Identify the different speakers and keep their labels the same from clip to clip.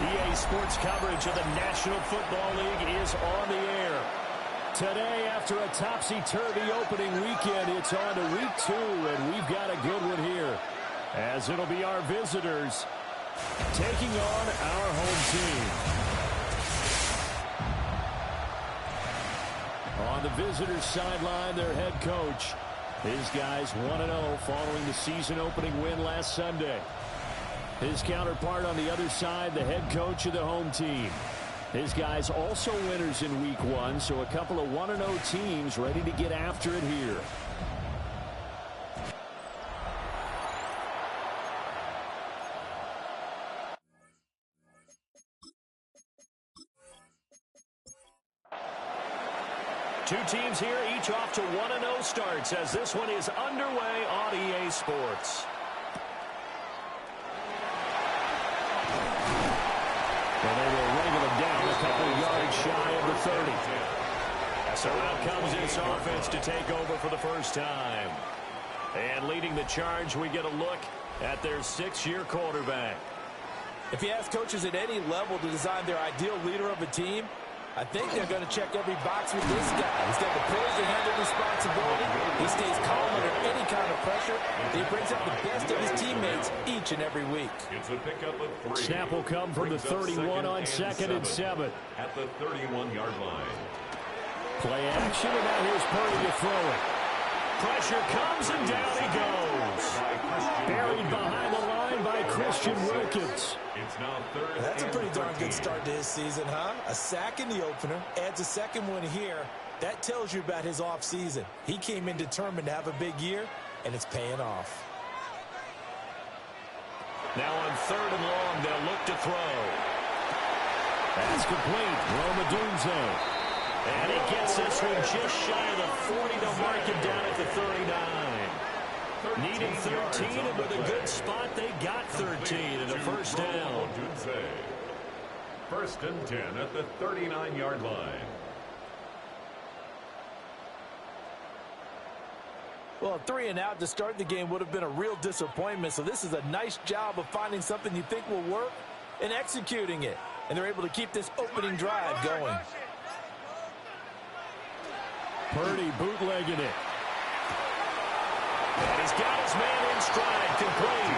Speaker 1: EA Sports coverage of the National Football League is on the air. Today, after a topsy-turvy opening weekend, it's on to week 2, and we've got a good one here, as it'll be our visitors taking on our home team. On the visitors' sideline, their head coach. His guys 1-0 following the season-opening win last Sunday. His counterpart on the other side, the head coach of the home team. His guys also winners in week 1, so a couple of 1-0 teams ready to get after it here. Two teams here, each off to 1-0 starts as this one is underway on EA Sports. And they will wrangle him down a couple of yards shy of the 30. So out comes this offense to take over for the first time. And leading the charge, we get a look at their 6-year quarterback.
Speaker 2: If you ask coaches at any level to design their ideal leader of a team, I think they're going to check every box with this guy. He's got the players to handle responsibility. He stays calm under any kind of pressure. He brings out the best of his teammates each and every week.
Speaker 3: It's a pickup of 3.
Speaker 1: Snap will come from the 31 on 2nd and 7.
Speaker 3: At the 31-yard line.
Speaker 1: Play action, and now here's Purdy to throw it. Pressure comes, and down he goes. Buried behind the line by Christian Wilkins.
Speaker 3: It's now 3rd.
Speaker 2: That's a pretty darn good start to his season, huh? A sack in the opener, adds a second one here. That tells you about his offseason. He came in determined to have a big year, and it's paying off.
Speaker 1: Now on 3rd and long, they'll look to throw. That's complete. Roma Dunze. And he gets this one just shy of the 40 to mark him down at the 39. Needed 13, and with a good spot, they got 13 and a first down.
Speaker 3: 1st and 10 at the 39-yard line.
Speaker 2: Well, a 3 and out to start the game would have been a real disappointment, so this is a nice job of finding something you think will work and executing it. And they're able to keep this opening drive going.
Speaker 1: Purdy bootlegging it. And he's got his man in stride, complete.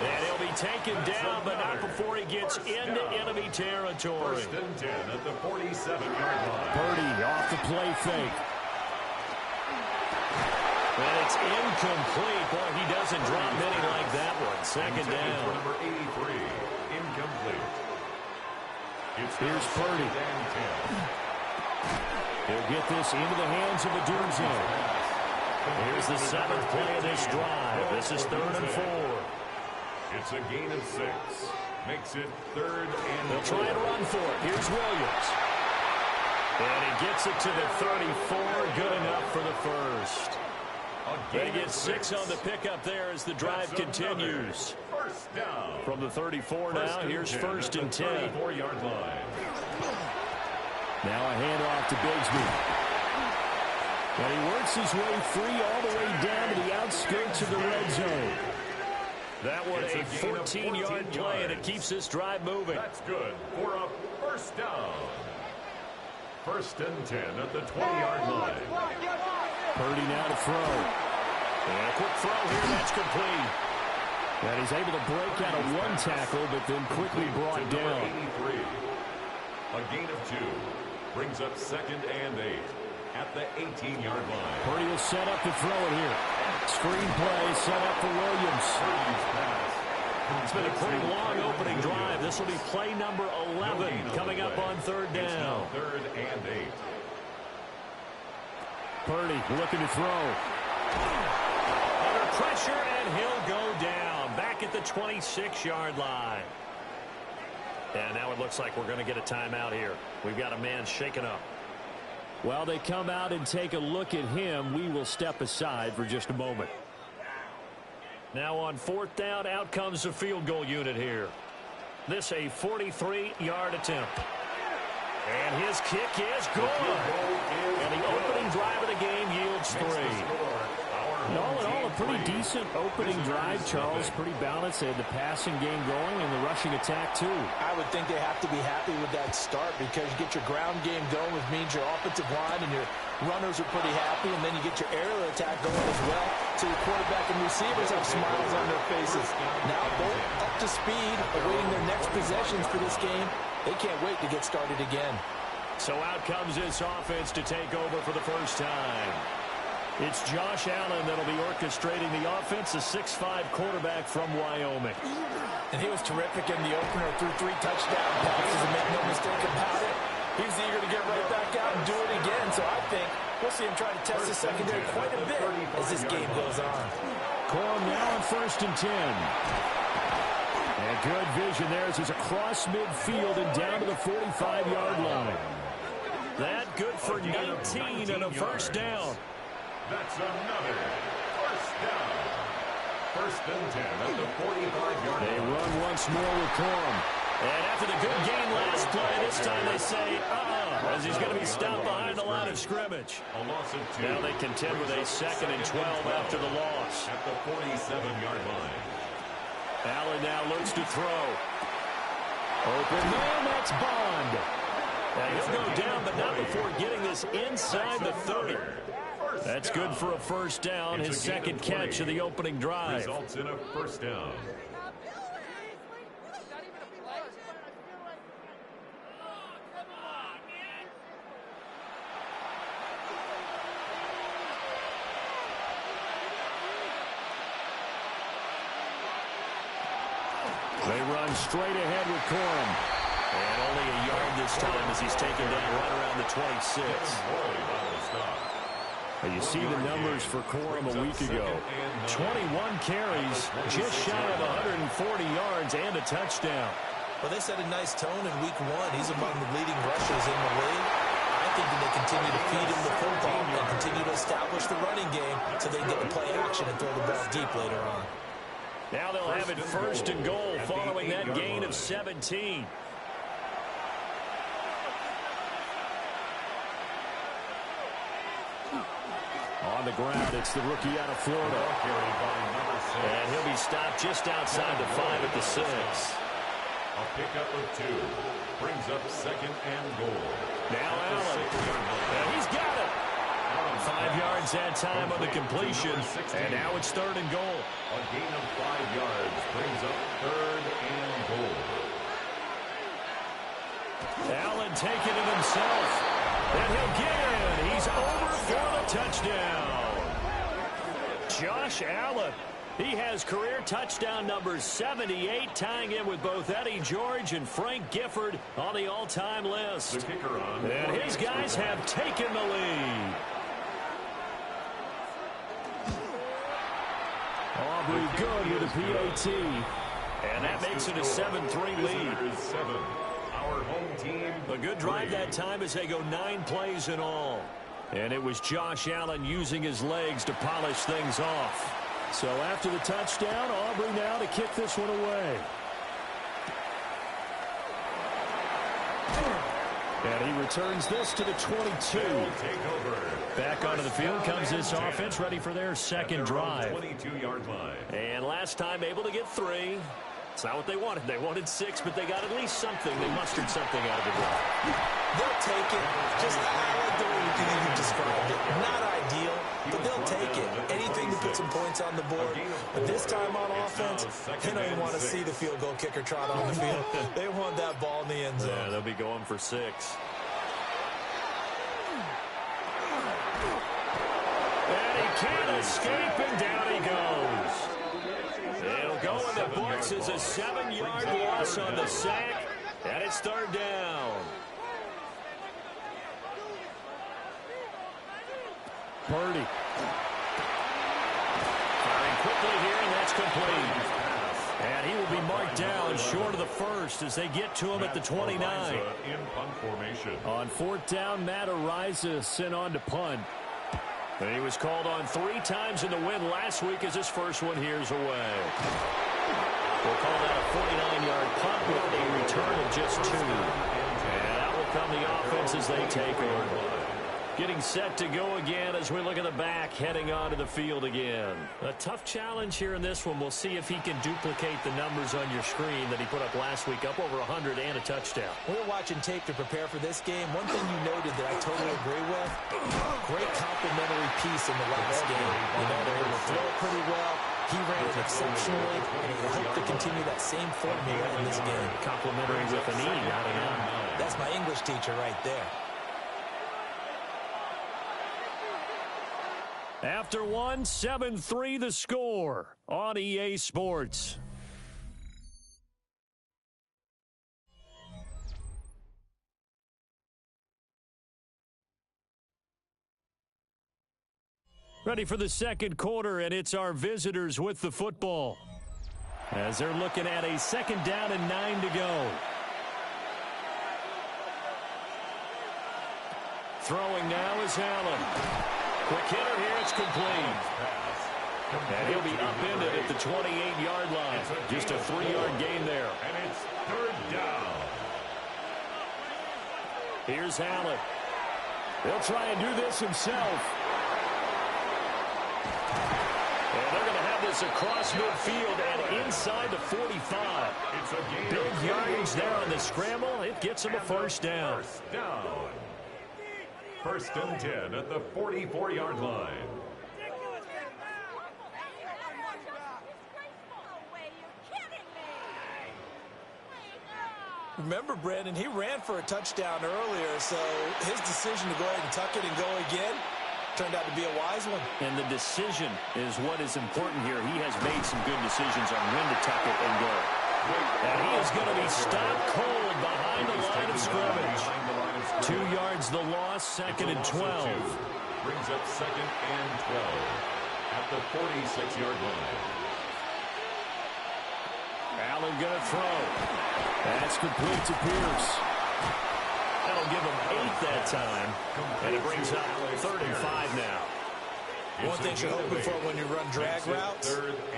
Speaker 1: And he'll be taken down, but not before he gets into enemy territory.
Speaker 3: 1st and 10 at the 47-yard line.
Speaker 1: Purdy off the play fake. And it's incomplete. Boy, he doesn't drop many like that one. 2nd down.
Speaker 3: Number 83, incomplete.
Speaker 1: Here's Purdy. He'll get this into the hands of the Dunze. Here's the 7th play of this drive. This is 3rd and 4.
Speaker 3: It's a gain of 6. Makes it 3rd and 4.
Speaker 1: They'll try and run for it. Here's Williams. And he gets it to the 34. Good enough for the first. They get 6 on the pickup there as the drive continues.
Speaker 3: First down.
Speaker 1: From the 34 now, here's 1st and 10.
Speaker 3: 34-yard line.
Speaker 1: Now a handoff to Bigsby. And he works his way free all the way down to the outskirts of the red zone. That one a 14-yard play, and it keeps this drive moving.
Speaker 3: That's good for a first down. 1st and 10 at the 20-yard line.
Speaker 1: Purdy now to throw. And a quick throw here, that's complete. And he's able to break out of one tackle, but then quickly brought down.
Speaker 3: 83. A gain of 2. Brings up 2nd and 8 at the 18-yard line.
Speaker 1: Purdy will set up to throw it here. Screen play set up for Williams. It's been a pretty long opening drive. This will be play number 11 coming up on 3rd down.
Speaker 3: 3rd and 8.
Speaker 1: Purdy looking to throw. Under pressure, and he'll go down. Back at the 26-yard line. And now it looks like we're going to get a timeout here. We've got a man shaken up. While they come out and take a look at him, we will step aside for just a moment. Now on 4th down, out comes the field goal unit here. This a 43-yard attempt. And his kick is good. And the opening drive of the game yields 3. All in all, a pretty decent opening drive, Charles. Pretty balanced. They had the passing game going and the rushing attack, too.
Speaker 2: I would think they have to be happy with that start because you get your ground game going, which means your offensive line and your runners are pretty happy, and then you get your aerial attack going as well, so your quarterback and receivers have smiles on their faces. Now both up to speed, awaiting their next possessions for this game. They can't wait to get started again.
Speaker 1: So out comes this offense to take over for the first time. It's Josh Allen that'll be orchestrating the offense, a 6'5" quarterback from Wyoming.
Speaker 2: And he was terrific in the opener, threw 3 touchdown passes, and make no mistake about it. He's eager to get right back out and do it again, so I think we'll see him try to test the secondary quite a bit as this game goes on.
Speaker 1: Corum now on 1st and 10. And good vision there as he's across midfield and down to the 45-yard line. That good for 19 and a first down.
Speaker 3: That's another first down. 1st and 10 at the 45-yard line.
Speaker 1: They run once more with Corum. And after the good game last play, this time they say, as he's going to be stopped behind the line of scrimmage.
Speaker 3: A loss of 2.
Speaker 1: Now they contend with a 2nd and 12 after the loss.
Speaker 3: At the 47-yard line.
Speaker 1: Allen now looks to throw. Open man, that's Bond. Now he'll go down, but not before getting this inside the 30. That's good for a first down, his 2nd catch of the opening drive.
Speaker 3: Results in a first down.
Speaker 1: They run straight ahead with Corum. And only a yard this time as he's taken down right around the 26. And you see the numbers for Corum a week ago. 21 carries, just shy of 140 yards and a touchdown.
Speaker 2: Well, they set a nice tone in week 1. He's among the leading rushers in the league. I think that they continue to feed him the football and continue to establish the running game so they can get the play action and throw the ball deep later on.
Speaker 1: Now they'll have it 1st and goal following that gain of 17. On the ground, it's the rookie out of Florida. And he'll be stopped just outside the 5 at the 6.
Speaker 3: A pickup of 2. Brings up 2nd and goal.
Speaker 1: Now Allen. And he's got it. 5 yards that time on the completion. And now it's 3rd and goal.
Speaker 3: A gain of 5 yards brings up 3rd and goal.
Speaker 1: Allen taking it himself. And he'll get in. He's over for the touchdown. Josh Allen. He has career touchdown number 78, tying in with both Eddie George and Frank Gifford on the all-time list.
Speaker 3: The kicker on.
Speaker 1: And his guys have taken the lead. Aubrey good with a PAT. And that makes it a 7-3 lead.
Speaker 3: Our home team.
Speaker 1: A good drive that time as they go 9 plays in all. And it was Josh Allen using his legs to polish things off. So after the touchdown, Aubrey now to kick this one away. And he returns this to the 22. Back onto the field comes this offense, ready for their 2nd drive.
Speaker 3: 22-yard line.
Speaker 1: And last time able to get 3. It's not what they wanted. They wanted 6, but they got at least something. They mustered something out of the drive.
Speaker 2: They'll take it. Just like the way you described it. Not ideal, but they'll take it. Anything to put some points on the board. But this time on offense, they don't even want to see the field goal kicker trot on the field. They want that ball in the end zone.
Speaker 1: Yeah, they'll be going for 6. And he can't escape, and down he goes. It'll go in the books as a 7-yard loss on the sack, and it's 3rd down. Purdy. Firing quickly here, and that's complete. And he will be marked down short of the 1st as they get to him at the 29.
Speaker 3: In punt formation.
Speaker 1: On 4th down, Matt Ariza sent on to punt. And he was called on 3 times in the win last week as his first one here's away. We'll call that a 49-yard punt with a return of just 2. And out will come the offense as they take over. Getting set to go again as we look at the back, heading onto the field again. A tough challenge here in this one. We'll see if he can duplicate the numbers on your screen that he put up last week, up over 100 and a touchdown.
Speaker 2: We were watching tape to prepare for this game. One thing you noted that I totally agree with, great complimentary piece in the last game. You know, they were able to throw it pretty well. He ran it exceptionally, and he hoped to continue that same formula in this game.
Speaker 1: Complimentary with an E, not an M.
Speaker 2: That's my English teacher right there.
Speaker 1: After one, 7-3 the score on EA Sports. Ready for the second quarter, and it's our visitors with the football. As they're looking at a second down and 9 to go. Throwing now is Allen. Quick hitter here, it's complete. And he'll be upended at the 28-yard line. Just a 3-yard gain there.
Speaker 3: And it's third down.
Speaker 1: Here's Allen. He'll try and do this himself. And they're going to have this across midfield and inside the 45. Big yardage there on the scramble. It gets him a first down.
Speaker 3: First and 10 at the 44-yard line.
Speaker 2: Remember, Brandon, he ran for a touchdown earlier, so his decision to go ahead and tuck it and go again turned out to be a wise one.
Speaker 1: And the decision is what is important here. He has made some good decisions on when to tuck it and go. And he is going to be stopped cold behind the line of scrimmage. 2 yards the loss, second and 12.
Speaker 3: Brings up second and 12 at the 46-yard line.
Speaker 1: Allen going to throw. That's complete to Pierce. That'll give him 8 that time. And it brings up third and 5 now.
Speaker 2: One thing you're hoping for when you run drag routes,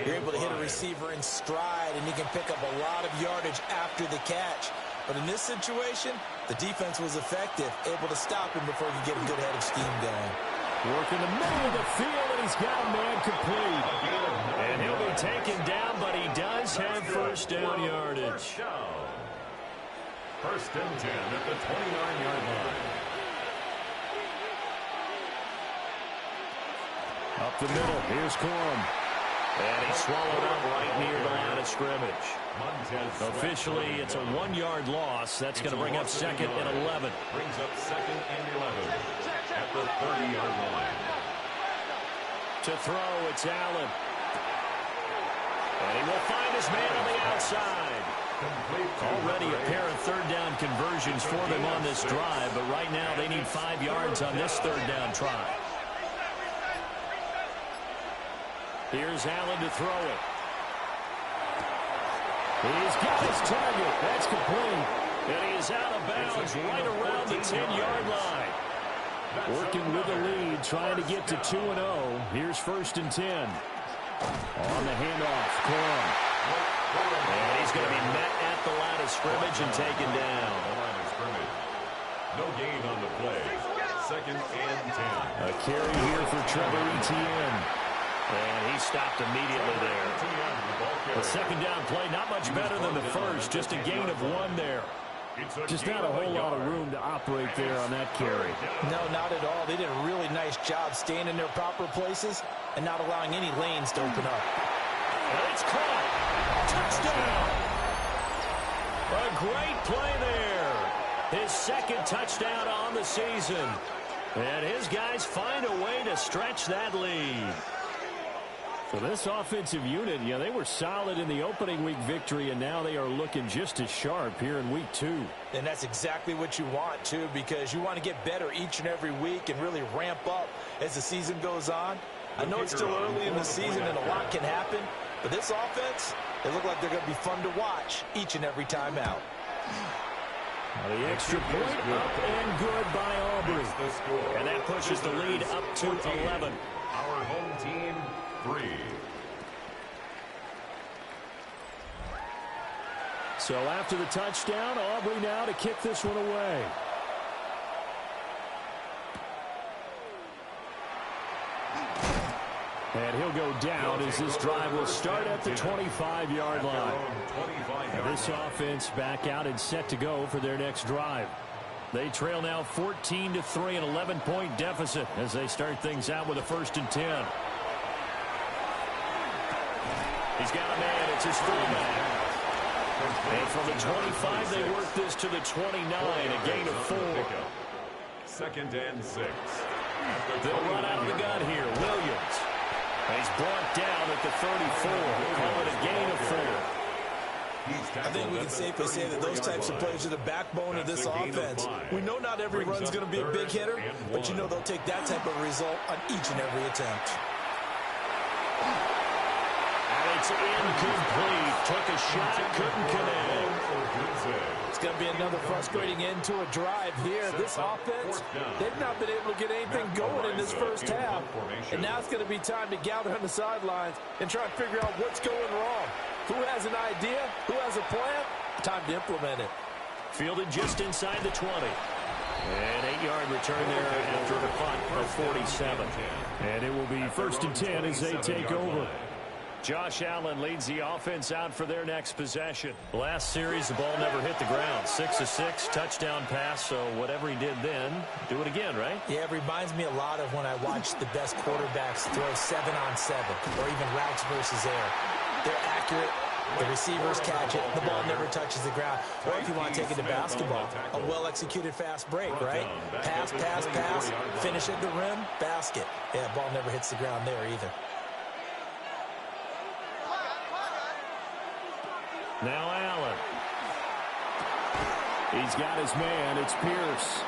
Speaker 2: you're able to hit a receiver in stride, and you can pick up a lot of yardage after the catch. But in this situation, the defense was effective, able to stop him before he could get a good head of steam going.
Speaker 1: Work in the middle of the field, and he's got a man complete. And he'll be taken down, but he does have first down yardage.
Speaker 3: First and 10 at the 29-yard line.
Speaker 1: Up the middle, here's Corum. And he's swallowed up right near the line of scrimmage. Officially, it's a 1-yard loss. That's going to bring up second and 11.
Speaker 3: Brings up second and 11 at the 30-yard line.
Speaker 1: To throw, it's Allen. And he will find his man on the outside. Already a pair of third down conversions for them on this drive, but right now they need 5 yards on this third down try. Here's Allen to throw it. He's got his target. That's complete. And he is out of bounds right around the 10-yard line. Working with the lead, trying to get to 2-0. Here's first and 10. On the handoff, Corum. And he's going to be met at the line of scrimmage and taken down.
Speaker 3: No gain on the play. Second and 10.
Speaker 1: A carry here for Trevor Etienne. And he stopped immediately there. The second down play, not much better than the first. Just a gain of 1 there. Just not a whole lot of room to operate there on that carry.
Speaker 2: No, not at all. They did a really nice job staying in their proper places and not allowing any lanes to open up.
Speaker 1: And it's caught. Touchdown. A great play there. His second touchdown on the season. And his guys find a way to stretch that lead. For this offensive unit, yeah, they were solid in the opening week victory, and now they are looking just as sharp here in week 2.
Speaker 2: And that's exactly what you want, too, because you want to get better each and every week and really ramp up as the season goes on. I know it's still early in the season and a lot can happen, but this offense, they look like they're going to be fun to watch each and every time out.
Speaker 1: The extra point up and good by Aubrey. And that pushes the lead up to 11.
Speaker 3: Our home team, 3.
Speaker 1: So after the touchdown, Aubrey now to kick this one away. And he'll go down as this drive will start at the 25-yard line. This offense back out and set to go for their next drive. They trail now 14-3, an 11-point deficit as they start things out with a 1st and 10. He's got a man. It's his fullback. And from the 25, they work this to the 29, a gain of 4.
Speaker 3: 2nd and 6.
Speaker 1: They'll run out of the gun here. Williams. He's brought down at the 34. Call it a gain of 4.
Speaker 2: I think we can safely say that those types of plays are the backbone of this offense. We know not every run's going to be a big hitter, but you know they'll take that type of result on each and every attempt.
Speaker 1: It's incomplete. Took a shot, couldn't connect.
Speaker 2: It's going to be another frustrating end to a drive here. This offense, they've not been able to get anything going in this first half. And now it's going to be time to gather on the sidelines and try and figure out what's going wrong. Who has an idea? Who has a plan? Time to implement it.
Speaker 1: Fielded just inside the 20. An 8-yard return there after a punt of 47. And it will be 1st and 10 as they take over. Josh Allen leads the offense out for their next possession. Last series, the ball never hit the ground. 6 of 6, touchdown pass. So whatever he did then, do it again, right?
Speaker 2: Yeah, it reminds me a lot of when I watched the best quarterbacks throw 7-on-7 or even routes versus air. They're accurate. The receivers catch it. The ball never touches the ground. Or if you want to take it to basketball, a well-executed fast break, right? Pass, pass, pass. Finish at the rim, basket. Yeah, ball never hits the ground there either.
Speaker 1: Now Allen. He's got his man. It's Pierce.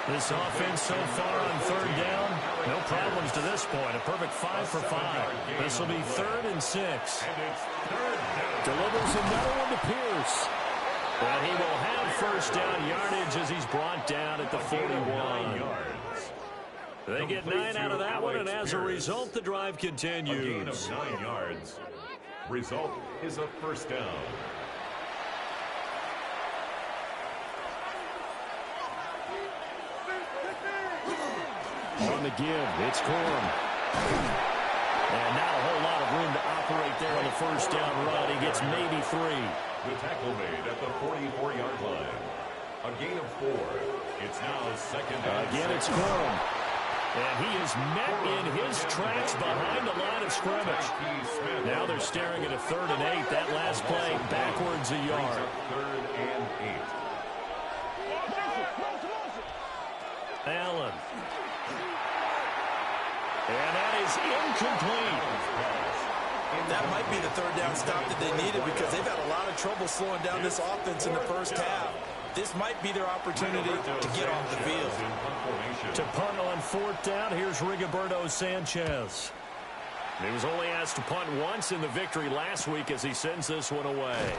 Speaker 1: This offense so far on 3rd down, no problems to this point. A perfect 5 for 5. This will be 3rd and 6. Delivers another one to Pierce. And he will have 1st down yardage as he's brought down at the 41. They get 9 out of that one, and as a result, the drive continues.
Speaker 3: A gain of 9 yards. Result is a 1st down.
Speaker 1: On the give, it's Corum. And not a whole lot of room to operate there on the 1st down run. He gets maybe 3.
Speaker 3: The tackle made at the 44-yard line. A gain of 4. It's now 2nd and 6.
Speaker 1: Again, it's Corum. And he is met in his tracks behind the line of scrimmage. Now they're staring at a 3rd and 8. That last play backwards a yard.
Speaker 3: 3rd and 8.
Speaker 1: Allen. And that is incomplete.
Speaker 2: That might be the 3rd down stop that they needed because they've had a lot of trouble slowing down this offense in the first half. This might be their opportunity to get off the field.
Speaker 1: To punt on 4th down, here's Rigoberto Sanchez. He was only asked to punt once in the victory last week as he sends this one away.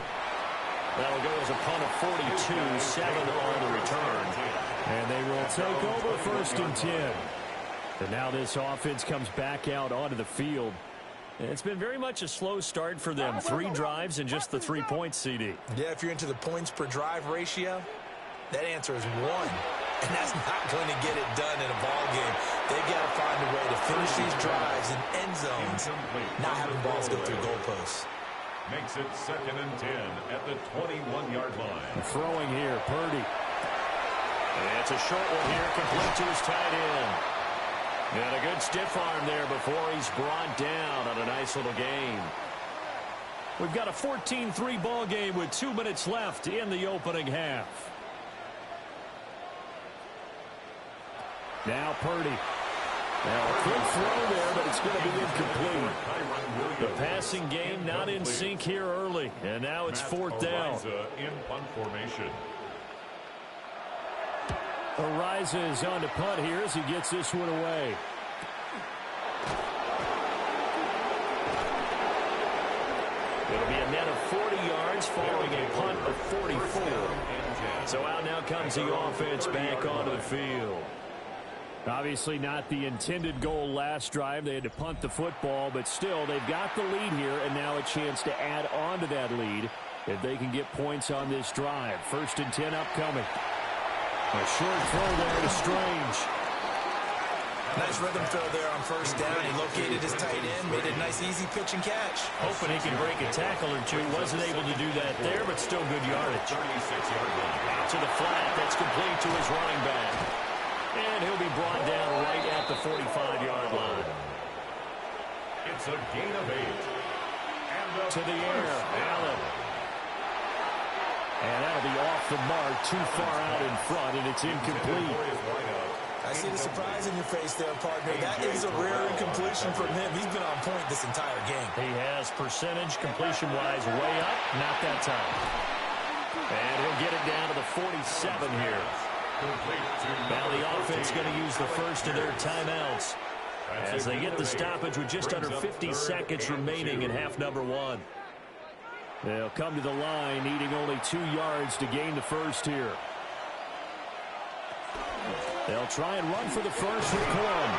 Speaker 1: That'll go as a punt of 42, 7 on the return. And they will take over 1st and 10. And now this offense comes back out onto the field. It's been very much a slow start for them. 3 drives and just the 3 points, CD.
Speaker 2: Yeah, if you're into the points per drive ratio, that answer is 1. And that's not going to get it done in a ball game. They've got to find a way to finish these drives in end zones, not having balls go through goalposts.
Speaker 3: Makes it 2nd and 10 at the 21-yard line.
Speaker 1: Throwing here, Purdy. And it's a short one here, complete to his tight end. And a good stiff arm there before he's brought down on a nice little gain. We've got a 14-3 ball game with 2 minutes left in the opening half. Now Purdy. Now a quick throw there, but it's going to be incomplete. The passing game not in sync here early, and now it's 4th down.
Speaker 3: In punt formation.
Speaker 1: Ariza is on to punt here as he gets this one away. It'll be a net of 40 yards following a punt of 44. So out now comes the offense back onto the field. Obviously not the intended goal last drive. They had to punt the football, but still they've got the lead here, and now a chance to add on to that lead if they can get points on this drive. 1st and 10 upcoming. A short throw there to Strange.
Speaker 2: Nice rhythm throw there on first down. He located his tight end, made a nice easy pitch and catch.
Speaker 1: Hoping he can break a tackle or two. Wasn't able to do that there, but still good yardage.
Speaker 3: 36-yard line.
Speaker 1: Out to the flat. That's complete to his running back. And he'll be brought down right at the 45-yard line.
Speaker 3: It's a gain of 8. And
Speaker 1: to the air, Allen. And that'll be off the mark, too far out in front, and it's incomplete.
Speaker 2: I see the surprise in your face there, partner. That is a rare incompletion from him. He's been on point this entire game.
Speaker 1: He has percentage, completion-wise, way up. Not that time. And he'll get it down to the 47 here. Now the offense going to use the first of their timeouts as they get the stoppage with just under 50 seconds remaining in half number 1. They'll come to the line, needing only 2 yards to gain the first here. They'll try and run for the first with Corum.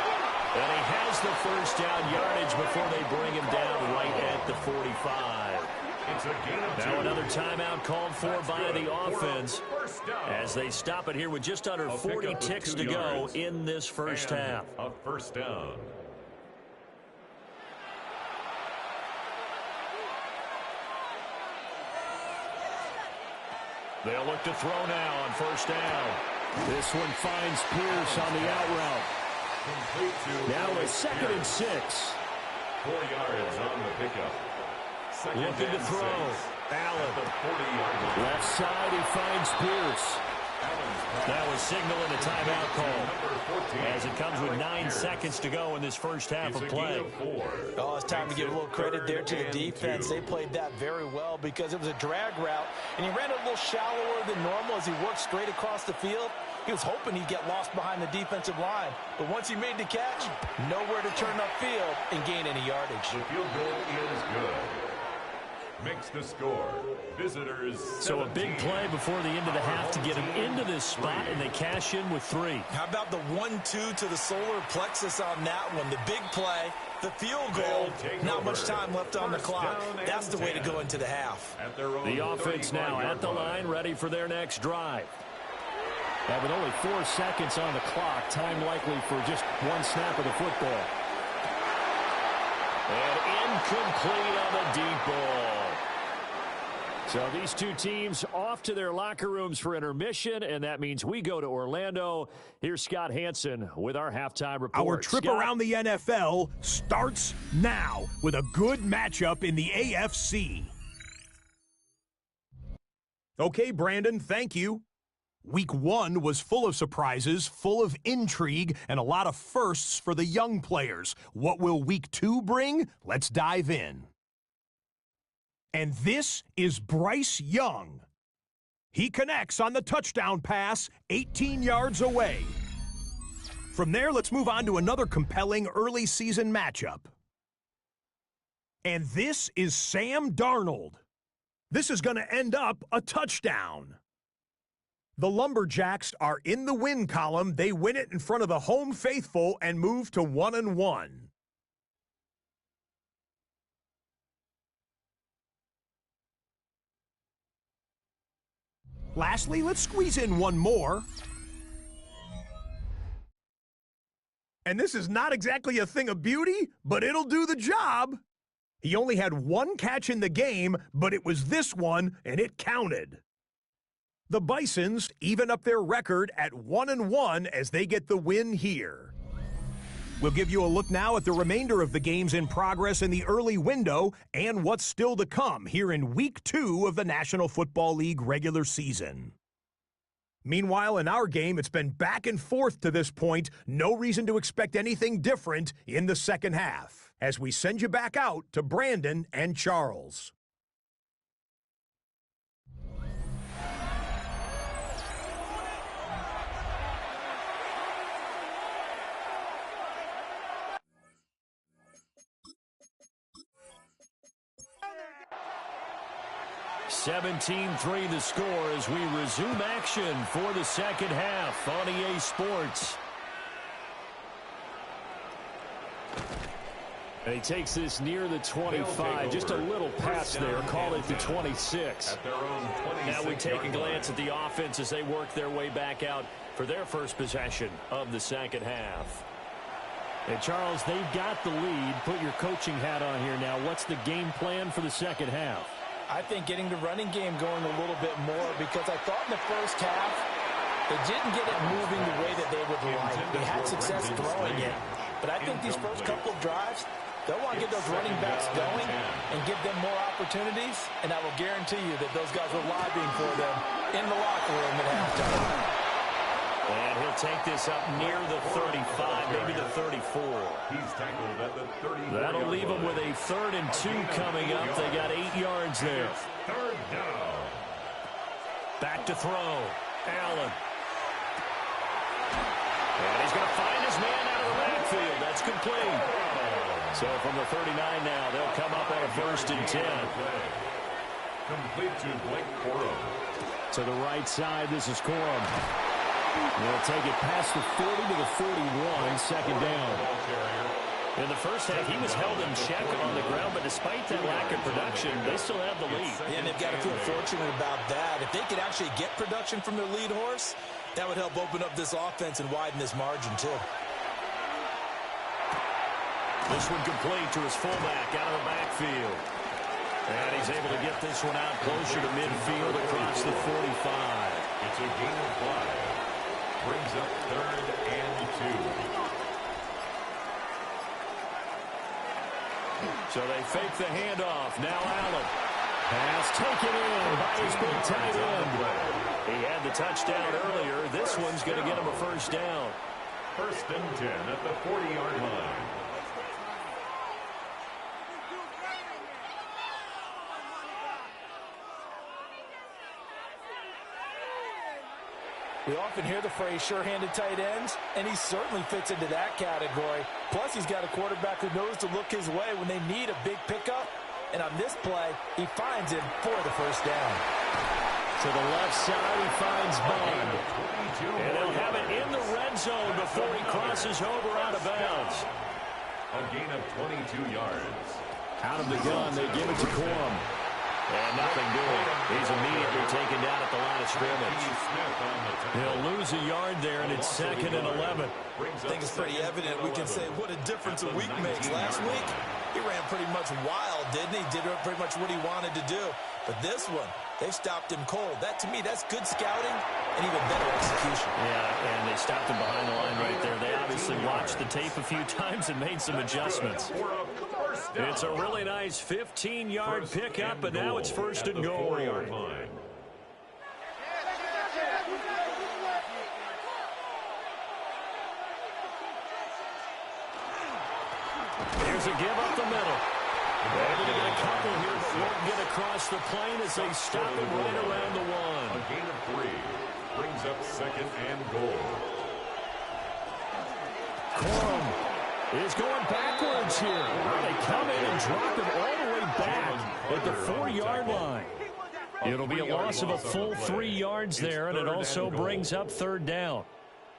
Speaker 1: And he has the first down yardage before they bring him down right at the 45. Now another timeout called for by the offense as they stop it here with just under 40 ticks to go in this first half.
Speaker 3: A first down.
Speaker 1: They'll look to throw now on first down. This one finds Pierce on the out route. Now a 2nd and 6.
Speaker 3: 4 yards on the pickup.
Speaker 1: Looking to throw. Allen.
Speaker 3: The 40-yard line.
Speaker 1: Left side, he finds Pierce. That was signaling a timeout call as it comes with 9 seconds to go in this first half of play.
Speaker 2: Oh, it's time to give a little credit there to the defense. They played that very well because it was a drag route, and he ran it a little shallower than normal as he worked straight across the field. He was hoping he'd get lost behind the defensive line, but once he made the catch, nowhere to turn upfield and gain any yardage.
Speaker 3: The field goal is good. Makes the score. Visitors 17.
Speaker 1: So a big play before the end of the half to get him into this spot, and they cash in with 3.
Speaker 2: How about the 1-2 to the solar plexus on that one? The big play, the field goal, not much time left on the clock. That's the way to go into the half.
Speaker 1: The offense now at the line, ready for their next drive. And with only 4 seconds on the clock, time likely for just 1 snap of the football. And incomplete on the deep ball. So these two teams off to their locker rooms for intermission, and that means we go to Orlando. Here's Scott Hansen with our halftime report.
Speaker 4: Our trip around the NFL starts now with a good matchup in the AFC. Okay, Brandon, thank you. Week 1 was full of surprises, full of intrigue, and a lot of firsts for the young players. What will Week 2 bring? Let's dive in. And this is Bryce Young. He connects on the touchdown pass 18 yards away. From there, let's move on to another compelling early season matchup. And this is Sam Darnold. This is going to end up a touchdown. The Lumberjacks are in the win column. They win it in front of the home faithful and move to 1-1. Lastly, let's squeeze in one more. And this is not exactly a thing of beauty, but it'll do the job. He only had 1 catch in the game, but it was this one, and it counted. The Bisons even up their record at 1-1 as they get the win here. We'll give you a look now at the remainder of the games in progress in the early window and what's still to come here in Week 2 of the National Football League regular season. Meanwhile, in our game, it's been back and forth to this point. No reason to expect anything different in the second half as we send you back out to Brandon and Charles.
Speaker 1: (17-3) the score as we resume action for the second half on EA Sports. And he takes this near the 25, just a little pass there, call it the 26. Now we take a glance at the offense as they work their way back out for their first possession of the second half. Hey, Charles, they've got the lead. Put your coaching hat on here now. What's the game plan for the second half?
Speaker 2: I think getting the running game going a little bit more, because I thought in the first half they didn't get it moving the way that they would like. They had success throwing it. But I think these first couple of drives, they'll want to get those running backs going and give them more opportunities, and I will guarantee you that those guys were lobbying for them in the locker room at halftime.
Speaker 1: And he'll take this up near the 35, maybe the 34.
Speaker 3: He's tackled at the 30.
Speaker 1: That'll leave them with a 3rd and 2 coming up. They got 8 yards there.
Speaker 3: Third down.
Speaker 1: Back to throw. Allen. And he's going to find his man out of the backfield. That's complete. So from the 39 now, they'll come up on a 1st and 10.
Speaker 3: Complete to Blake Corum.
Speaker 1: To the right side, this is Corum. They'll take it past the 40 to the 41, 2nd down. In the first half, he was held in check on the ground, but despite that lack of production, they still have the lead.
Speaker 2: Yeah, and they've got to feel fortunate about that. If they could actually get production from their lead horse, that would help open up this offense and widen this margin, too.
Speaker 1: This one complete to his fullback out of the backfield. And he's able to get this one out closer to midfield across the 45.
Speaker 3: It's a gain of 5. Brings up 3rd and 2.
Speaker 1: So they fake the handoff. Now Allen. Pass taken in by his big tight end. He had the touchdown earlier. This one's going to get him a 1st down.
Speaker 3: 1st and 10 at the 40-yard line.
Speaker 2: We often hear the phrase sure-handed tight ends, and he certainly fits into that category. Plus, he's got a quarterback who knows to look his way when they need a big pickup. And on this play, he finds him for the 1st down.
Speaker 1: To the left side, he finds Bond. And he'll have it in the red zone before he crosses over out of bounds.
Speaker 3: A gain of 22 yards.
Speaker 1: Out of the gun, they give it to Corum. And nothing doing. He's immediately taken down at the line of scrimmage. He'll lose a yard there, and it's 2nd and 11.
Speaker 2: I think it's pretty evident. We can say what a difference a week makes. Last week, he ran pretty much wild, didn't he? Did pretty much what he wanted to do. But this one, they've stopped him cold. That, to me, that's good scouting and even better execution.
Speaker 1: Yeah, and they stopped him behind the line right there. They obviously watched the tape a few times and made some adjustments. It's a really nice 15-yard pickup, and now it's 1st and goal. Here's a give up the middle. Able to get a couple here, but won't get across the plane as they stop him right around the 1.
Speaker 3: A gain of 3 brings up 2nd and goal.
Speaker 1: Corum is going backwards here. They come in and drop him all the way back at the 4-yard line. It'll be a loss of a full 3 yards there, and it also brings up 3rd down.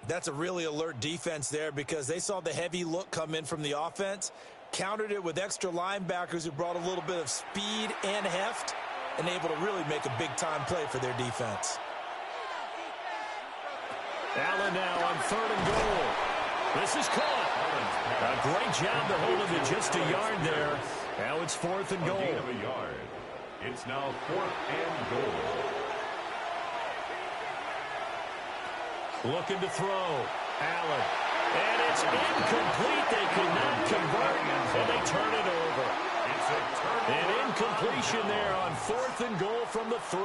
Speaker 2: That's a really alert defense there, because they saw the heavy look come in from the offense, countered it with extra linebackers who brought a little bit of speed and heft, and able to really make a big-time play for their defense.
Speaker 1: Allen now on 3rd and goal. This is caught. A great job to hold him to just a yard there. Now it's 4th and goal.
Speaker 3: A gain of a yard. It's now 4th and goal.
Speaker 1: Looking to throw. Allen. And it's incomplete. They could not convert, and they turn it over. An incompletion there on 4th and goal from the 3.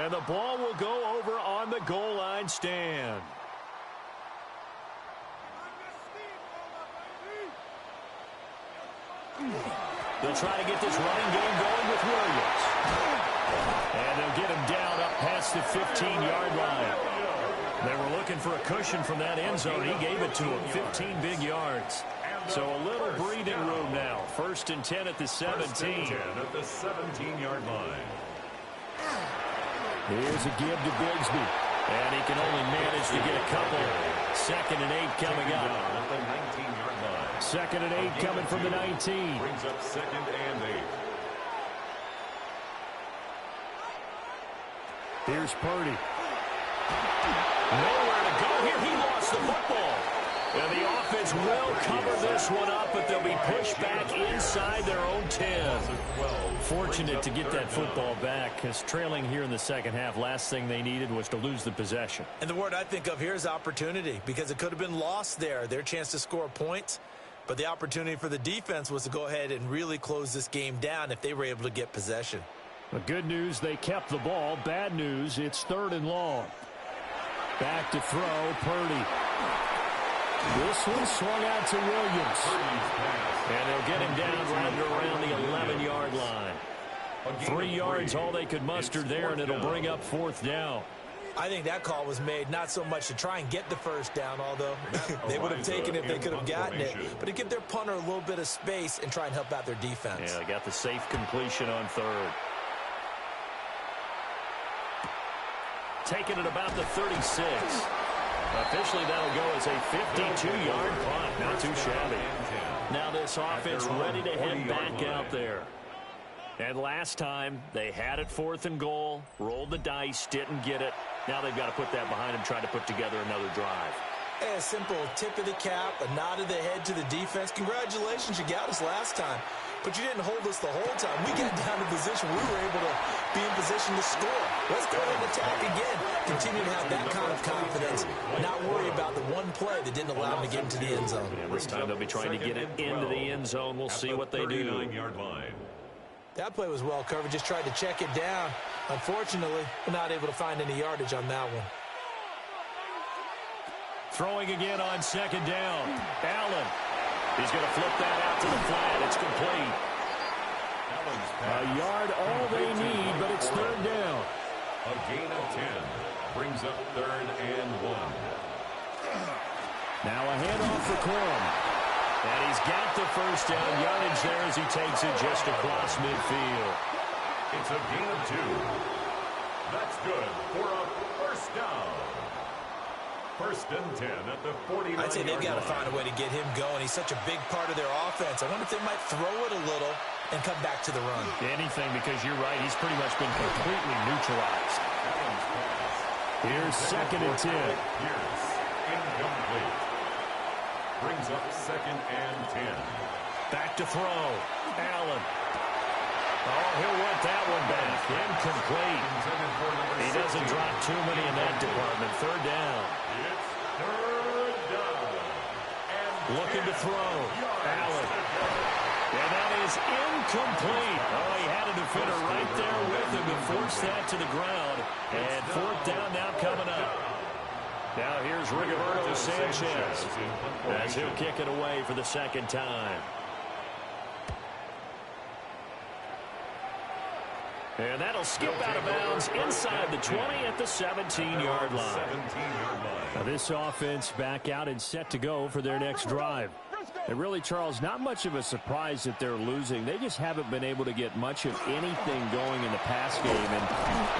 Speaker 1: And the ball will go over on the goal line stand. They'll try to get this running game going with Williams. And they'll get him down up past the 15-yard line. They were looking for a cushion from that end zone. He gave it to him, 15 big yards. So a little breathing room now. 1st and 10 at the 17.
Speaker 3: 1st and 10 at the 17-yard line.
Speaker 1: Here's a give to Bigsby. And he can only manage to get a couple. 2nd and 8 coming up.
Speaker 3: At the 19-yard line.
Speaker 1: 2nd and 8 coming from the 19.
Speaker 3: Brings up 2nd and 8.
Speaker 1: Here's Purdy. Nowhere to go here. He lost the football. And the offense will cover this one up, but they'll be pushed back inside their own 10. Fortunate to get that football back, because trailing here in the second half, last thing they needed was to lose the possession.
Speaker 2: And the word I think of here is opportunity, because it could have been lost there, their chance to score points. But the opportunity for the defense was to go ahead and really close this game down if they were able to get possession.
Speaker 1: The good news, they kept the ball. Bad news, it's 3rd and long. Back to throw, Purdy. This one swung out to Williams. And they'll get him down right around the 11-yard line. 3 yards, all they could muster there, and it'll bring up 4th down.
Speaker 2: I think that call was made not so much to try and get the first down, although they would have taken it if they could have gotten it, but to give their punter a little bit of space and try and help out their defense.
Speaker 1: Yeah, they got the safe completion on 3rd. Taking it about the 36. Officially, that'll go as a 52-yard punt. Not too shabby. Now this offense ready to head back out there. And last time, they had it 4th and goal, rolled the dice, didn't get it. Now they've got to put that behind them, try to put together another drive.
Speaker 2: A simple tip of the cap, a nod of the head to the defense. Congratulations, you got us last time. But you didn't hold us the whole time. We got down to position. We were able to be in position to score. Let's go ahead and attack again. Continue to have that kind of confidence. Not worry about the one play that didn't allow them to get into the end zone.
Speaker 1: Yeah, this time they'll be trying to get it into the end zone. We'll see what they do.
Speaker 2: That play was well covered. Just tried to check it down. Unfortunately, we're not able to find any yardage on that one.
Speaker 1: Throwing again on 2nd down. Allen. He's going to flip that out to the flat. It's complete. A yard all they need, but it's 3rd down.
Speaker 3: A gain of 10 brings up 3rd and 1.
Speaker 1: Now a handoff for Corum. And he's got the first down yardage there as he takes it just across midfield.
Speaker 3: It's a gain of 2. That's good for a first down. 1st and 10 at the 49-yard line.
Speaker 2: I'd say they've got to find a way to get him going. He's such a big part of their offense. I wonder if they might throw it a little and come back to the run.
Speaker 1: Anything, because you're right. He's pretty much been completely neutralized. Here's 2nd and 10.
Speaker 3: Here's incomplete. Brings up 2nd and 10.
Speaker 1: Back to throw. Allen. Oh, he'll want that one back. Incomplete. He doesn't drop too many in that department. 3rd down.
Speaker 3: It's 3rd down. And
Speaker 1: looking to throw. Allen. And that is incomplete. Oh, he had a defender right there with him to force that to the ground. And 4th down now coming up. Now here's Rigoberto Sanchez as he'll kick it away for the 2nd time. And that'll skip out of bounds inside the 20 at the 17-yard line. Now this offense back out and set to go for their next drive. And really, Charles, not much of a surprise that they're losing. They just haven't been able to get much of anything going in the pass game. And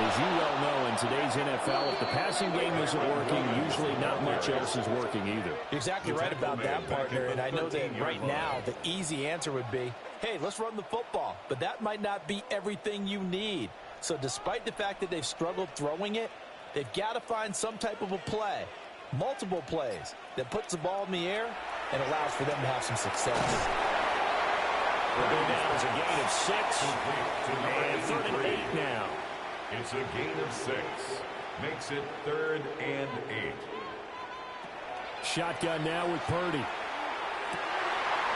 Speaker 1: as you well know, in today's NFL, if the passing game isn't working, usually not much else is working either.
Speaker 2: You're exactly right about that, partner. And I know that right now the easy answer would be, hey, let's run the football. But that might not be everything you need. So despite the fact that they've struggled throwing it, they've got to find some type of a play, multiple plays, that puts the ball in the air and allows for them to have some success.
Speaker 1: We'll go down as a gain of 6. And 3rd and 8 now.
Speaker 3: It's a gain of 6. Makes it 3rd and 8.
Speaker 1: Shotgun now with Purdy.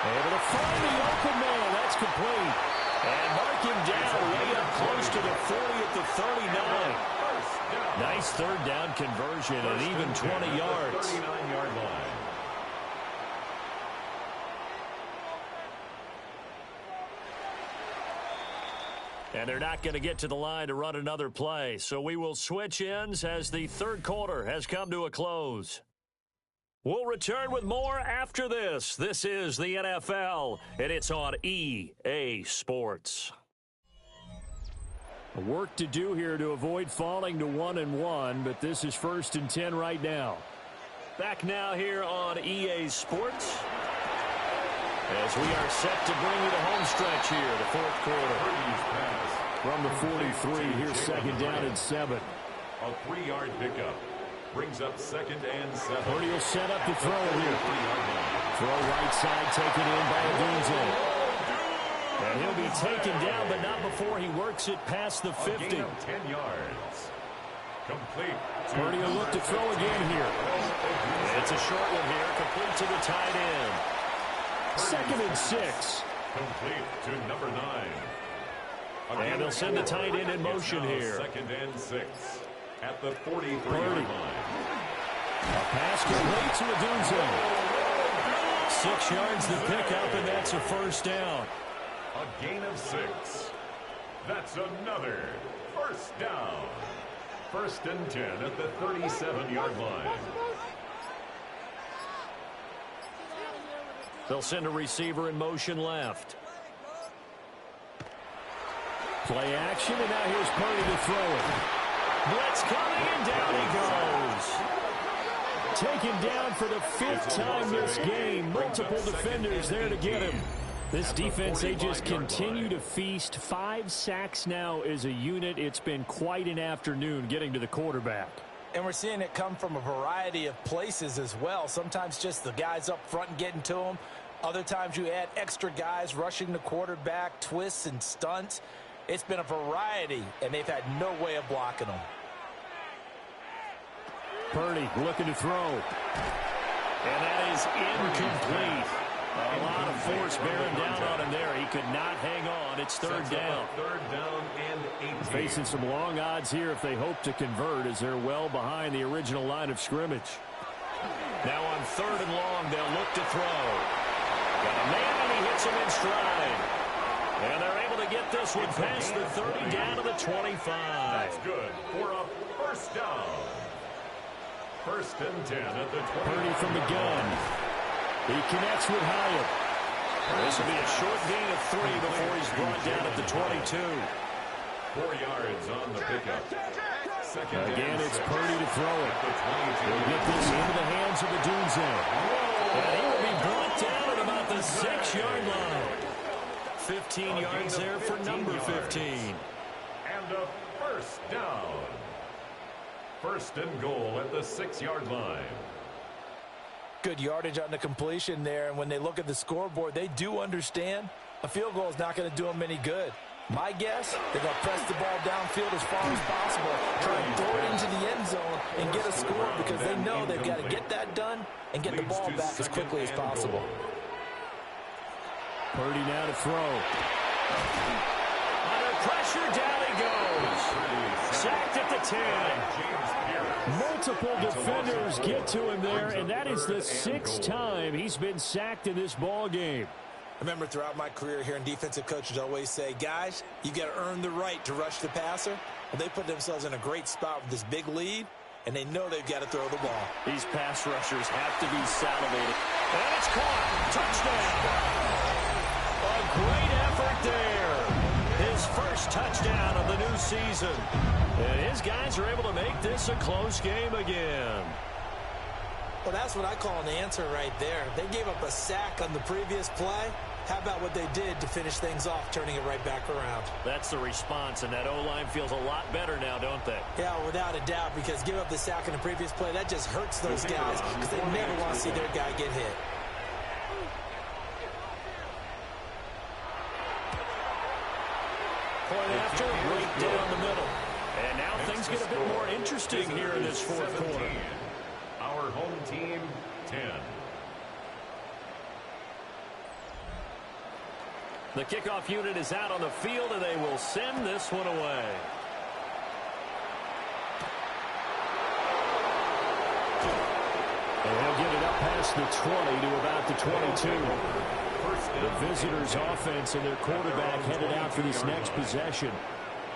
Speaker 1: Able to find the open man. That's complete. And mark him down way up close to the 40 at the 39. Nice 3rd down conversion and even 20 yards.
Speaker 3: 39-yard line.
Speaker 1: And they're not going to get to the line to run another play. So we will switch ends as the 3rd quarter has come to a close. We'll return with more after this. This is the NFL, and it's on EA Sports. Work to do here to avoid falling to 1-1, but this is 1st and 10 right now. Back now here on EA Sports as we are set to bring you the home stretch here, the 4th quarter. From the 43, here's 2nd down and 7.
Speaker 3: A 3-yard pickup. Brings up 2nd and 7.
Speaker 1: Purdy will set up the throw here. Throw right side taken in by Odunze. And he'll be taken down, but not before he works it past the 50.
Speaker 3: A gain of 10 yards. Complete.
Speaker 1: Purdy will look to throw again here. It's a short one here, complete to the tight end. 2nd and 6.
Speaker 3: Complete to number 9.
Speaker 1: And they'll send the tight end in motion here.
Speaker 3: 2nd and 6 at the 43-yard line.
Speaker 1: A pass complete to Odunze. 6 yards the pickup, and that's a first down.
Speaker 3: A gain of 6. That's another first down. 1st and 10 at the 37-yard line.
Speaker 1: They'll send a receiver in motion left. Play action, and now here's Purdy to throw it. Blitz coming, and down he goes. Taken down for the 5th time this game. Multiple defenders there to get him. This defense, they just continue to feast. 5 sacks now as a unit. It's been quite an afternoon getting to the quarterback.
Speaker 2: And we're seeing it come from a variety of places as well. Sometimes just the guys up front and getting to him. Other times you add extra guys rushing the quarterback, twists and stunts. It's been a variety, and they've had no way of blocking them.
Speaker 1: Purdy looking to throw. And that is incomplete. A lot of force bearing down on him there. He could not hang on. It's 3rd down.
Speaker 3: 3rd down and 18.
Speaker 1: Facing some long odds here if they hope to convert, as they're well behind the original line of scrimmage. Now on 3rd and long, they'll look to throw. Got a man, and he hits him in stride. And they're able to get this one past the 30 down to the 25.
Speaker 3: That's good for a first down. 1st and 10 at the 20.
Speaker 1: Purdy from the gun. He connects with Hyatt. This will be a short gain of 3 before he's brought down at the 22.
Speaker 3: 4 yards on the pickup.
Speaker 1: Again, it's Purdy to throw it. He'll get this into the hands of Odunze. And he will be brought down at about the 6-yard line. 15 yards there for number 15.
Speaker 3: And a first down. 1st and goal at the 6-yard line.
Speaker 2: Good yardage on the completion there, and when they look at the scoreboard, they do understand a field goal is not going to do them any good. My guess, they're going to press the ball downfield as far as possible, try and throw it into the end zone and get a score, because they know they've got to get that done and get the ball back as quickly as possible.
Speaker 1: Purdy now to throw. Under pressure, down he goes. Sacked at the 10. Multiple defenders get to him there, and that is the 6th time he's been sacked in this ball game.
Speaker 2: Remember, throughout my career here in defensive coaches always say, guys, you got to earn the right to rush the passer. Well, they put themselves in a great spot with this big lead, and they know they've got to throw the ball.
Speaker 1: These pass rushers have to be salivated. And it's caught. Touchdown. A great effort there. His first touchdown of the new season. And his guys are able to make this a close game again.
Speaker 2: Well, that's what I call an answer right there. They gave up a sack on the previous play. How about what they did to finish things off, turning it right back around?
Speaker 1: That's the response, and that O-line feels a lot better now, don't they?
Speaker 2: Yeah, without a doubt, because give up the sack in the previous play, that just hurts those guys because they never want to see their guy get hit.
Speaker 1: Point after, right down the middle. And now things get a bit more interesting here in this 4th quarter.
Speaker 3: Our home team, 10.
Speaker 1: The kickoff unit is out on the field, and they will send this one away. And he'll get it up past the 20 to about the 22. The visitors' offense and their quarterback headed out for this next possession.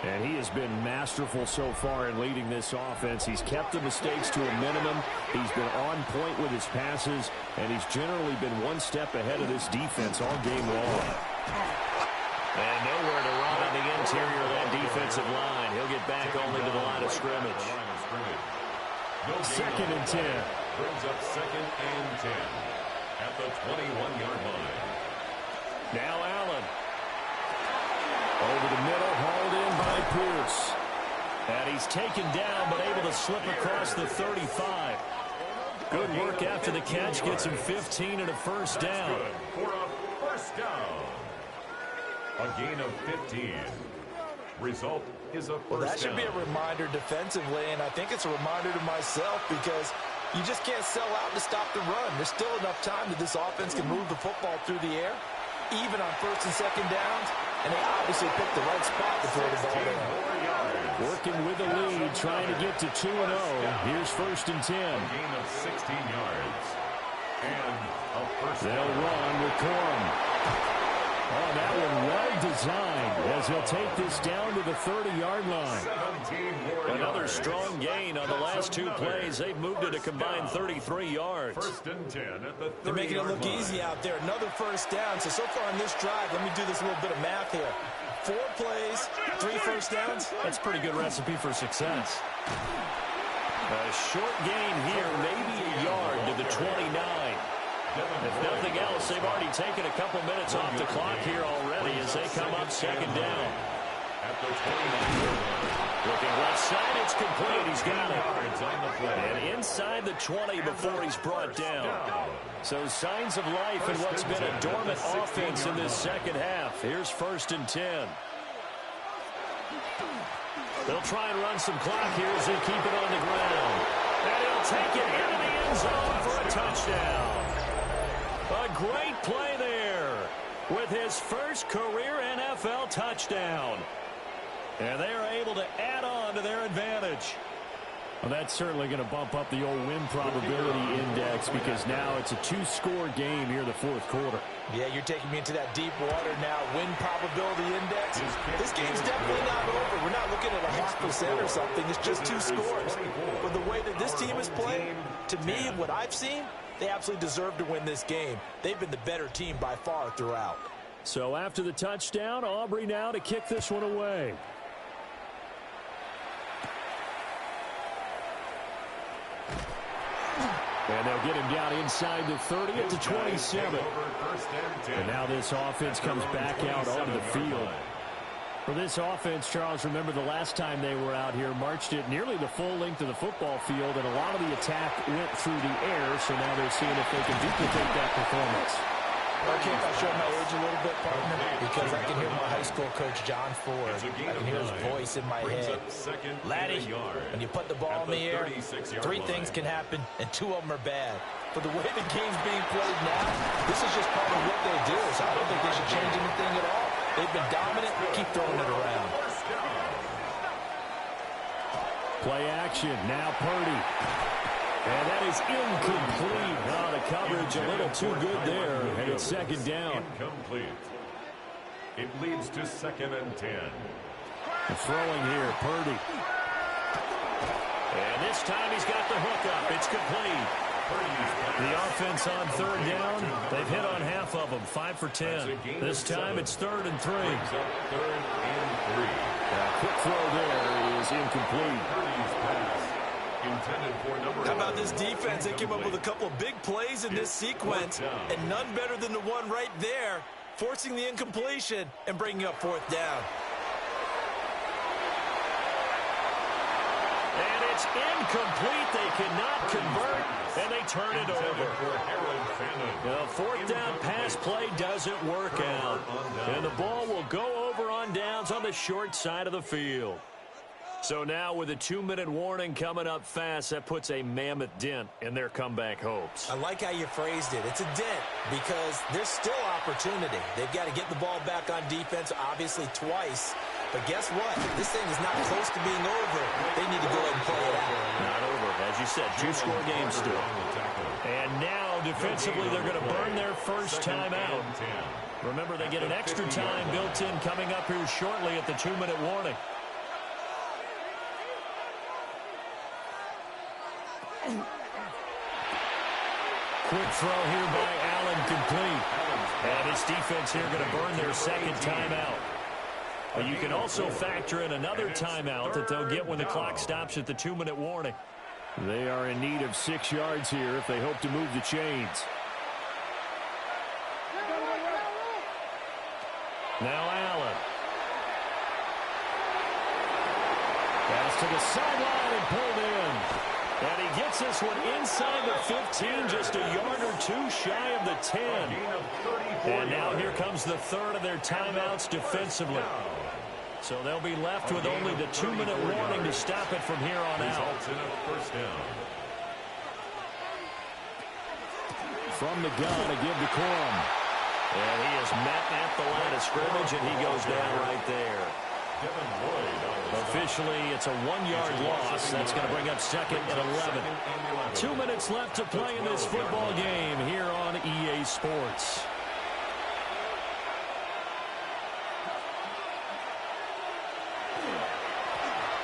Speaker 1: And he has been masterful so far in leading this offense. He's kept the mistakes to a minimum. He's been on point with his passes, and he's generally been one step ahead of this defense all game long. And nowhere to run on the interior of that defensive line. He'll get back only to the line of scrimmage. 2nd and 10.
Speaker 3: Brings up 2nd and 10 at the 21-yard line.
Speaker 1: Now Allen. Over the middle, hauled in by Pierce. And he's taken down, but able to slip across the 35. Good work after the catch. Gets him 15 and a first down.
Speaker 3: For a first down. A gain of 15. Result is a first
Speaker 2: Well, that should
Speaker 3: down.
Speaker 2: be a reminder defensively, and I think it's a reminder to myself because you just can't sell out to stop the run. There's still enough time that this offense can move the football through the air, even on first and second downs, and they obviously picked the right spot to throw the ball there.
Speaker 1: Working with the lead, trying to get to 2-0. Here's first and 10.
Speaker 3: A gain of 16 yards. And a first
Speaker 1: They'll
Speaker 3: down.
Speaker 1: run with Corum. Oh, that one well designed as he'll take this down to the 30-yard line.
Speaker 3: 17 more
Speaker 1: Another
Speaker 3: yards.
Speaker 1: strong gain on the last two plays. They've moved it a combined 33 yards.
Speaker 3: First and 10 at the 30-yard line.
Speaker 2: They're making it look easy out there. Another first down. So far on this drive, let me do this little bit of math here. 4 plays, 3 first downs.
Speaker 1: That's a pretty good recipe for success. A short gain here, maybe a yard to the 29. If nothing else, they've already taken a couple minutes off the clock here already as they come up second down.
Speaker 3: At the 29-yard line.
Speaker 1: Looking left side, it's complete. He's got it.
Speaker 3: Yards on the play.
Speaker 1: And inside the 20 before he's brought down. So signs of life in what's been a dormant offense in this second half. Here's first and 10. They'll try and run some clock here as they keep it on the ground. And he'll take it into the end zone for a touchdown. A great play there with his first career NFL touchdown. And they are able to add on to their advantage. Well, that's certainly going to bump up the old win probability index because now it's a 2-score game here in the fourth quarter.
Speaker 2: Yeah, you're taking me into that deep water now. Win probability index. This game's definitely not over. We're not looking at a 0.5% or something. It's just 2 scores. But the way that this team is playing, to me, what I've seen, they absolutely deserve to win this game. They've been the better team by far throughout.
Speaker 1: So after the touchdown, Aubrey now to kick this one away. And they'll get him down inside the 30 at the 27. And now this offense comes back out onto the field. For this offense, Charles, remember the last time they were out here, marched it nearly the full length of the football field, and a lot of the attack went through the air, so now they're seeing if they can duplicate that performance.
Speaker 2: Okay, if I show my age a little bit, partner, because I can hear my high school coach, John Ford. I can hear his voice in my head. Laddie, when you put the ball in the air, 3 things can happen, and 2 of them are bad. But the way the game's being played now, this is just part of what they do, so I don't think they should change anything at all. They've been dominant. Keep throwing it around.
Speaker 1: Play action. Now Purdy. And that is incomplete. Oh, the coverage a little too good there. And it's second down.
Speaker 3: Incomplete. It leads to second and 10.
Speaker 1: Throwing here, Purdy. And this time he's got the hook up. It's complete. The offense on third down, they've hit on half of them, 5 for 10. This time it's 3rd and 3.
Speaker 3: Third and 3.
Speaker 1: Quick throw there is incomplete.
Speaker 2: How about this defense? They came up with a couple of big plays in this sequence, and none better than the one right there, forcing the incompletion and bringing up 4th down.
Speaker 1: And it's incomplete. They cannot convert, and they turn it over. The 4th down pass play doesn't work out, and the ball will go over on downs on the short side of the field. So now with a 2-minute warning coming up fast, that puts a mammoth dent in their comeback hopes.
Speaker 2: I like how you phrased it. It's a dent because there's still opportunity. They've got to get the ball back on defense, obviously twice. But guess what? This thing is not close to being over. They need to go ahead and play it out.
Speaker 1: Not over. As you said, 2-score game still. And now, defensively, they're going to burn their first time out. Remember, they get an extra time built in coming up here shortly at the 2-minute warning. Quick throw here by Allen, complete. And his defense here going to burn their second timeout. But you can also factor in another timeout that they'll get when the clock stops at the 2-minute warning. They are in need of 6 yards here if they hope to move the chains. Now Allen. Pass to the sideline and pulled in. And he gets this one inside the 15, just a yard or two shy of the 10. And now here comes the third of their timeouts defensively. So they'll be left with only the 2-minute warning to stop it from here on out. From the gun, a give to Corum. And he is met at the line of scrimmage, and he goes down right there. Officially, it's a 1-yard loss. That's going to bring up second and 11. 2 minutes left to play in this football game here on EA Sports.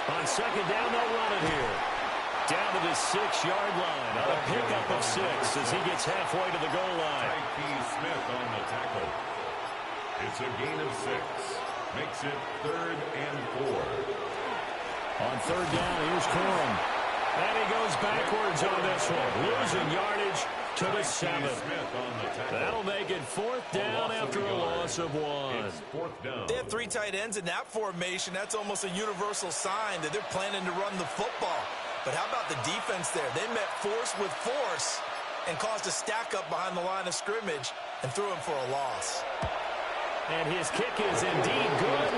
Speaker 1: On second down, they'll run it here. Down to the 6-yard line on a pickup of 6 as he gets halfway to the goal line.
Speaker 3: Smith on the tackle. It's a gain of 6. Makes it 3rd and 4.
Speaker 1: On third down, here's Corum. And he goes backwards on this one. Losing yardage to the 7. That'll make it 4th down after a loss of 1.
Speaker 3: It's 4th down.
Speaker 2: They have 3 tight ends in that formation. That's almost a universal sign that they're planning to run the football. But how about the defense there? They met force with force and caused a stack up behind the line of scrimmage and threw him for a loss.
Speaker 1: And his kick is indeed good,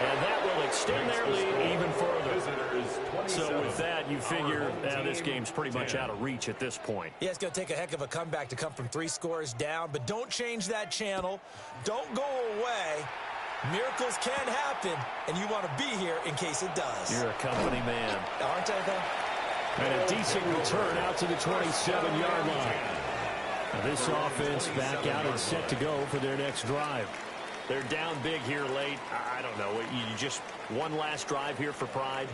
Speaker 1: and that will extend their lead even further. So with that, you figure this game's pretty much out of reach at this point.
Speaker 2: Yeah, it's going to take a heck of a comeback to come from 3 scores down, but don't change that channel. Don't go away. Miracles can happen, and you want to be here in case it does.
Speaker 1: You're a company man.
Speaker 2: Aren't I, though?
Speaker 1: And a decent return out to the 27-yard line. Now this offense back out and set to go for their next drive. They're down big here late. I don't know. You just one last drive here for pride?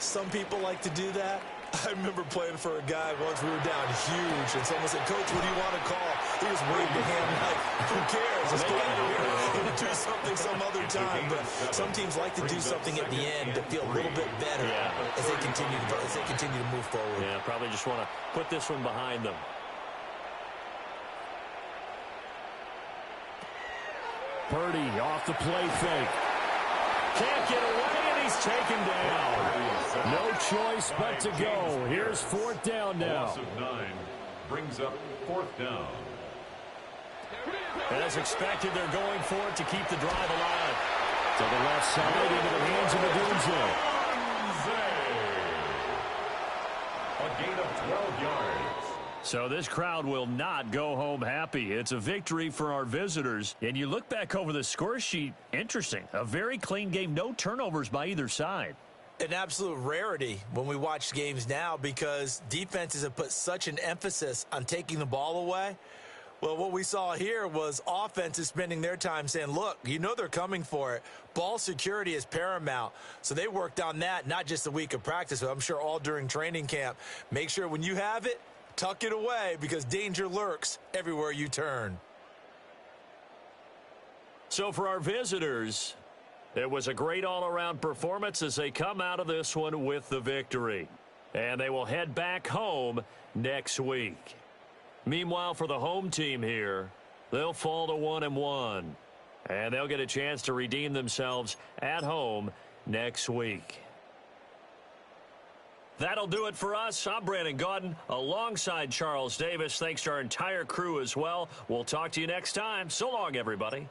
Speaker 2: Some people like to do that. I remember playing for a guy once. We were down huge, and someone said, "Coach, what do you want to call?" He was waving the hand like, "Who cares? Let's go out here and do something some other time." But some teams like to do something at the end to feel a little bit better as they continue to move forward.
Speaker 1: Yeah, probably just want to put this one behind them. Purdy off the play fake. Can't get away, and he's taken down. No choice but to go. Here's 4th down now.
Speaker 3: Loss of 9 brings up 4th down.
Speaker 1: As expected, they're going for it to keep the drive alive. To the left side, into the hands of Adunze.
Speaker 3: A gain of 12 yards.
Speaker 1: So this crowd will not go home happy. It's a victory for our visitors. And you look back over the score sheet, interesting. A very clean game, no turnovers by either side.
Speaker 2: An absolute rarity when we watch games now because defenses have put such an emphasis on taking the ball away. Well, what we saw here was offenses spending their time saying, look, you know they're coming for it. Ball security is paramount. So they worked on that, not just a week of practice, but I'm sure all during training camp. Make sure when you have it, tuck it away because danger lurks everywhere you turn.
Speaker 1: So for our visitors, it was a great all-around performance as they come out of this one with the victory. And they will head back home next week. Meanwhile, for the home team here, they'll fall to 1-1. And they'll get a chance to redeem themselves at home next week. That'll do it for us. I'm Brandon Gaudin alongside Charles Davis. Thanks to our entire crew as well. We'll talk to you next time. So long, everybody.